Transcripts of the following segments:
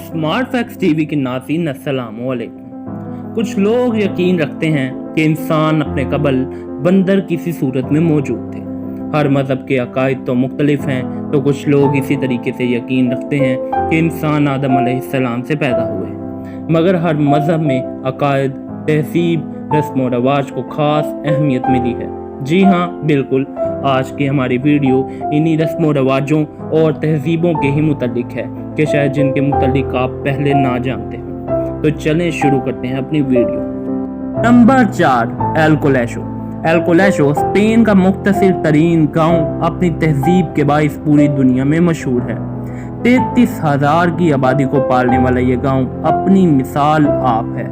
Smart facts TV के नाज़रीन अस्सलाम वालेकुम। कुछ लोग यकीन रखते हैं कि इंसान अपने कबल बंदर किसी सूरत में मौजूद थे। हर मज़हब के अकायद तो मुख्तलिफ हैं, तो कुछ लोग इसी तरीके से यकीन रखते हैं कि इंसान आदम अलैहिस्सलाम से पैदा हुए। मगर हर मज़हब में अकायद, तहजीब, रस्म व रवाज को ख़ास अहमियत मिली है। जी हाँ, बिल्कुल, आज की हमारी वीडियो इन्हीं रस्म व रवाजों और तहजीबों के ही मुतल्लिक है कि शायद जिनके मुतल्लिक आप पहले ना जानते हो। तो चलें शुरू करते हैं अपनी वीडियो। नंबर 4, एल कोलेशो। एल कोलेशो स्पेन का मुख्तसर तरीन गाँव अपनी तहजीब के बाइस पूरी दुनिया में मशहूर है। 33,000 की आबादी को पालने वाला ये गाँव अपनी मिसाल आप है।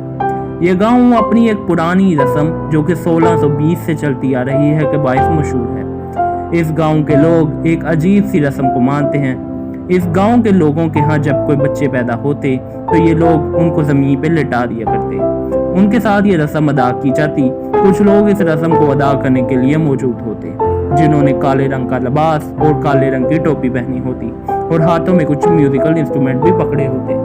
ये गांव अपनी एक पुरानी रस्म जो कि 1620 से चलती आ रही है के बाइस मशहूर है। इस गांव के लोग एक अजीब सी रस्म को मानते हैं। इस गांव के लोगों के यहाँ जब कोई बच्चे पैदा होते तो ये लोग उनको जमीन पे लिटा दिया करते। उनके साथ ये रस्म अदा की जाती। कुछ लोग इस रस्म को अदा करने के लिए मौजूद होते, जिन्होंने काले रंग का लिबास और काले रंग की टोपी पहनी होती और हाथों में कुछ म्यूजिकल इंस्ट्रूमेंट भी पकड़े होते।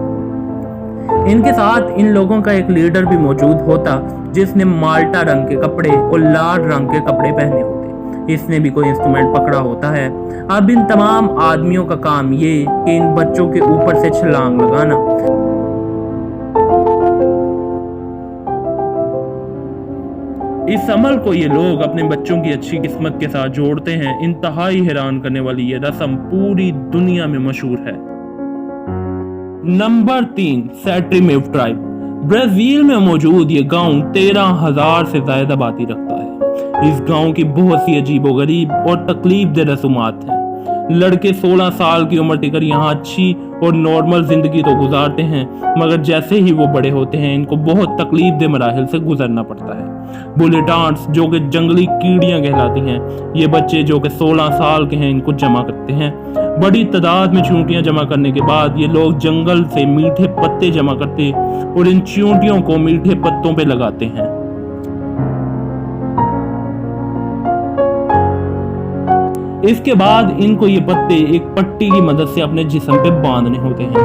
इनके साथ इन लोगों का एक लीडर भी मौजूद होता, जिसने माल्टा रंग के कपड़े और लाल रंग के कपड़े पहने होते। इसने भी कोई इंस्ट्रूमेंट पकड़ा होता है। अब इन तमाम आदमियों का काम ये कि इन बच्चों के ऊपर से छलांग लगाना। इस अमल को ये लोग अपने बच्चों की अच्छी किस्मत के साथ जोड़ते हैं। इंतहाई हैरान करने वाली ये रस्म पूरी दुनिया में मशहूर है। Number 3, सैट्रीमेव tribe. ब्राजील में मौजूद ये गांव 13,000 से ज्यादा आबादी रखता है। इस गांव की बहुत सी अजीबोगरीब और तकलीफ दह रसूमात हैं। लड़के 16 साल की उम्र टिकर यहाँ अच्छी और नॉर्मल जिंदगी तो गुजारते हैं, मगर जैसे ही वो बड़े होते हैं इनको बहुत तकलीफ दह मराहिल से गुजरना पड़ता है। बुलेट आंट्स जो कि जंगली कीड़ियां कहलाती हैं, ये बच्चे जो कि 16 साल के हैं इनको जमा करते हैं। बड़ी तादाद में चींटियां जमा करने के बाद ये लोग जंगल से मीठे पत्ते जमा करते और इन चींटियों को मीठे पत्तों पे लगाते हैं। इसके बाद इनको ये पत्ते एक पट्टी की मदद से अपने जिस्म पे बांधने होते हैं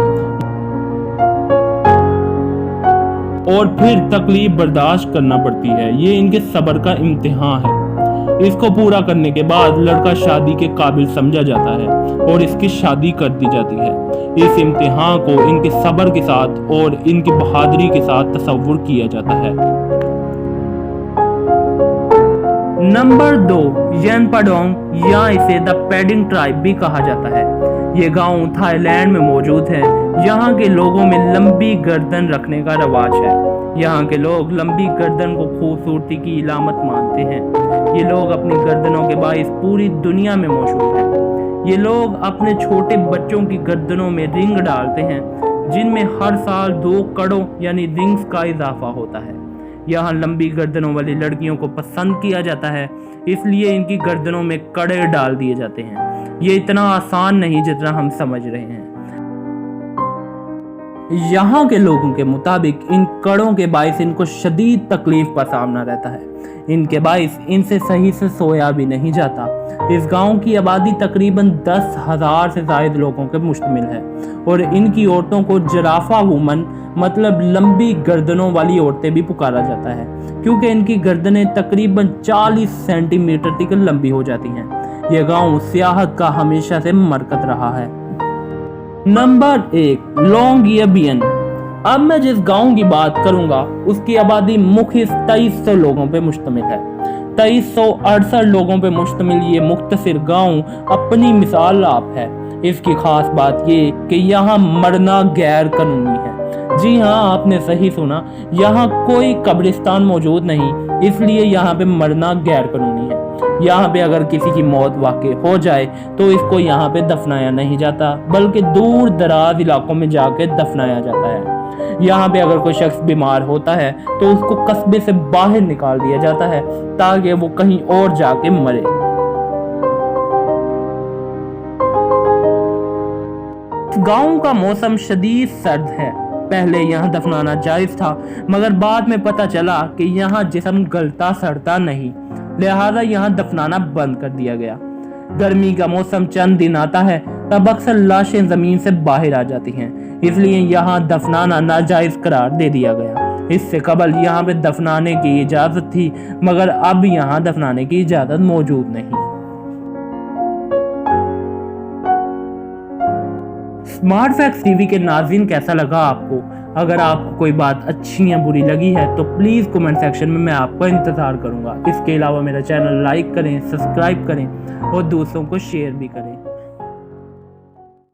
और फिर तकलीफ बर्दाश्त करना पड़ती है। ये इनके सब्र का इम्तिहान है। इसको पूरा करने के बाद लड़का शादी के काबिल समझा जाता है और इसकी शादी कर दी जाती है। इस इम्तिहान को इनके सब्र के साथ और इनकी बहादुरी के साथ तस्वुर किया जाता है। नंबर 2, यन पाडोंग या इसे द पैडिंग ट्राइब भी कहा जाता है। ये गांव थाईलैंड में मौजूद है। यहाँ के लोगों में लंबी गर्दन रखने का रवाज है। यहाँ के लोग लंबी गर्दन को खूबसूरती की इलामत मानते हैं। ये लोग अपनी गर्दनों के बाइस पूरी दुनिया में मशहूर हैं। ये लोग अपने छोटे बच्चों की गर्दनों में रिंग डालते हैं, जिनमें हर साल 2 कड़ों यानी रिंग्स का इजाफा होता है। यहाँ लंबी गर्दनों वाली लड़कियों को पसंद किया जाता है, इसलिए इनकी गर्दनों में कड़े डाल दिए जाते हैं। ये इतना आसान नहीं जितना हम समझ रहे हैं। यहाँ के लोगों के मुताबिक इन कड़ों के बाइस इनको शदीद तकलीफ का सामना रहता है। इनके बाइस इनसे सही से सोया भी नहीं जाता। इस गांव की आबादी तकरीबन 10,000 से ज्यादा लोगों के मुश्तमिल है और इनकी औरतों को जराफा वुमन मतलब लंबी गर्दनों वाली औरतें भी पुकारा जाता है, क्योंकि इनकी गर्दनें तकरीबन 40 सेंटीमीटर तक लंबी हो जाती हैं। यह गांव सियाहत का हमेशा से मरकज रहा है। नंबर 1, लॉन्गियबियन। अब मैं जिस गांव की बात करूंगा उसकी आबादी मुख्य 2300 लोगों पे मुश्तमिल है। 2368 लोगों पे मुश्तमिल ये मुख्तसर गांव अपनी मिसाल आप है। इसकी खास बात ये कि यहाँ मरना गैर कानूनी है। जी हाँ, आपने सही सुना, यहाँ कोई कब्रिस्तान मौजूद नहीं, इसलिए यहाँ पे मरना गैर कानूनी है। यहाँ पे अगर किसी की मौत वाक़ई हो जाए तो इसको यहाँ पे दफनाया नहीं जाता, बल्कि दूर दराज इलाकों में जाके दफनाया जाता है। यहाँ पे अगर कोई शख्स बीमार होता है तो उसको कस्बे से बाहर निकाल दिया जाता है ताकि वो कहीं और जाके मरे। गांव का मौसम शदीद सर्द है। पहले यहाँ दफनाना जायज था, मगर बाद में पता चला कि यहाँ जिस्म गलता सड़ता नहीं, लिहाजा यहाँ दफनाना बंद कर दिया गया। गर्मी का मौसम चंद दिन आता है तब अक्सर लाशें जमीन से बाहर आ जाती हैं, इसलिए यहाँ दफनाना नाजायज करार दे दिया गया। इससे कबल यहाँ पे दफनाने की इजाजत थी, मगर अब यहाँ दफनाने की इजाजत मौजूद नहीं। स्मार्ट फैक्ट्स टीवी के नाज़रीन, कैसा लगा आपको? अगर आपको कोई बात अच्छी या बुरी लगी है तो प्लीज़ कमेंट सेक्शन में मैं आपका इंतज़ार करूँगा। इसके अलावा मेरा चैनल लाइक करें, सब्सक्राइब करें और दोस्तों को शेयर भी करें।